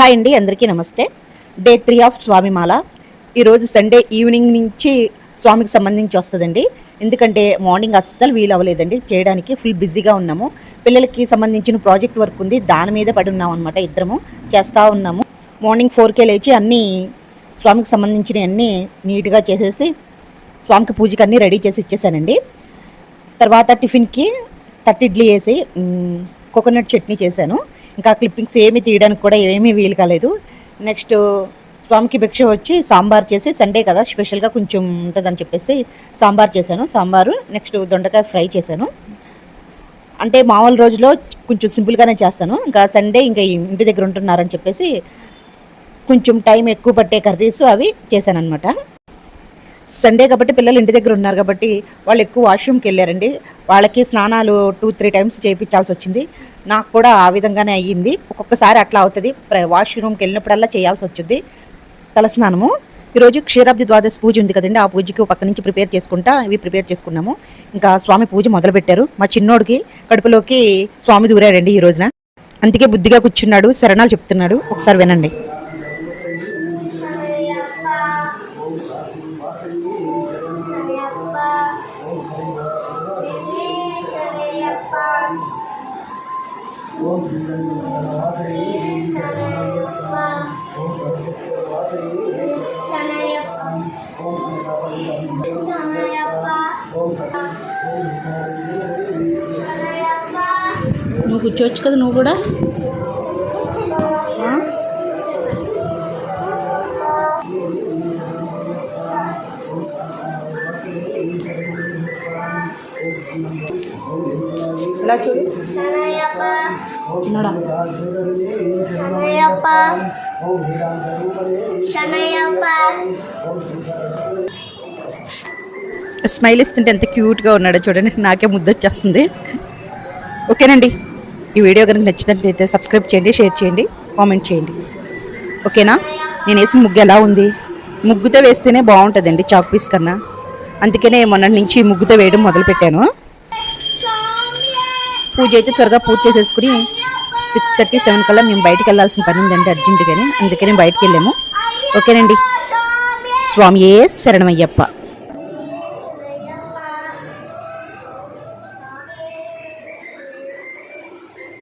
Hi అండి, అందరికీ నమస్తే. డే 3 ఆఫ్ స్వామిమాల. ఈరోజు సండే ఈవినింగ్ నుంచి స్వామికి సంబంధించి వస్తుందండి. ఎందుకంటే మార్నింగ్ అస్సలు వీలు అవ్వలేదండి చేయడానికి, ఫుల్ బిజీగా ఉన్నాము. పిల్లలకి సంబంధించిన ప్రాజెక్ట్ వర్క్ ఉంది, దాని మీద పడి ఉన్నాం అనమాట. ఇద్దరము చేస్తూ ఉన్నాము. మార్నింగ్ 4కే లేచి అన్నీ స్వామికి సంబంధించినవి అన్నీ నీట్గా చేసేసి స్వామికి పూజకి అన్నీ రెడీ చేసి ఇచ్చేసానండి. తర్వాత టిఫిన్కి 30 ఇడ్లీ వేసి కోకోనట్ చట్నీ చేశాను. ఇంకా క్లిప్పింగ్స్ ఏమీ తీయడానికి కూడా ఏమీ వీలు కాలేదు. నెక్స్ట్ స్వామికి భిక్ష వచ్చి సాంబార్ చేసి, సండే కదా స్పెషల్గా కొంచెం ఉంటుందని చెప్పేసి సాంబార్ చేశాను. సాంబారు నెక్స్ట్ దొండకాయ ఫ్రై చేశాను. అంటే మామూలు రోజులో కొంచెం సింపుల్గానే చేస్తాను. ఇంకా సండే ఇంకా ఇంటి దగ్గర ఉంటున్నారని చెప్పేసి కొంచెం టైం ఎక్కువ పట్టే కర్రీస్ అవి చేశాను అనమాట. సండే కాబట్టి పిల్లలు ఇంటి దగ్గర ఉన్నారు కాబట్టి వాళ్ళు ఎక్కువ వాష్రూమ్కి వెళ్ళారండి. వాళ్ళకి స్నానాలు 2-3 టైమ్స్ చేయించాల్సి వచ్చింది. నాకు కూడా ఆ విధంగానే అయ్యింది. ఒక్కొక్కసారి అట్లా అవుతుంది, వాష్రూమ్కి వెళ్ళినప్పుడల్లా చేయాల్సి వచ్చింది తలస్నానము. ఈరోజు క్షీరాబ్ది ద్వాదశి పూజ ఉంది కదండి, ఆ పూజకి పక్క నుంచి ప్రిపేర్ చేసుకున్నాము. ఇంకా స్వామి పూజ మొదలుపెట్టారు. మా చిన్నోడికి కడుపులోకి స్వామి దూరాడండి ఈ రోజున. అందుకే బుద్ధిగా కూర్చున్నాడు, శరణాలు చెప్తున్నాడు. ఒకసారి వినండి. నువ్వు కూర్చోవచ్చు కదా నువ్వు కూడా. ఇలా చూడు స్మైల్ ఇస్తుంటే ఎంత క్యూట్గా ఉన్నాడో చూడండి, నాకే ముద్దొచ్చేస్తుంది. ఓకేనండి, ఈ వీడియో కనుక నచ్చినట్లయితే సబ్స్క్రైబ్ చేయండి, షేర్ చేయండి, కామెంట్ చేయండి. ఓకేనా? నేను వేసిన ముగ్గు ఎలా ఉంది? ముగ్గుతో వేస్తేనే బాగుంటుందండి చాక్ పీస్ కన్నా. అందుకనే మొన్నటి నుంచి ముగ్గుతో వేయడం మొదలుపెట్టాను. పూజ అయితే త్వరగా పూజ చేసేసుకుని 6:30-7 కల్లా మేము బయటికి వెళ్ళాల్సిన పని ఉందండి అర్జెంటుగానే, అందుకని బయటికి వెళ్ళాము. ఓకేనండి, స్వామియే శరణమయ్యప్ప.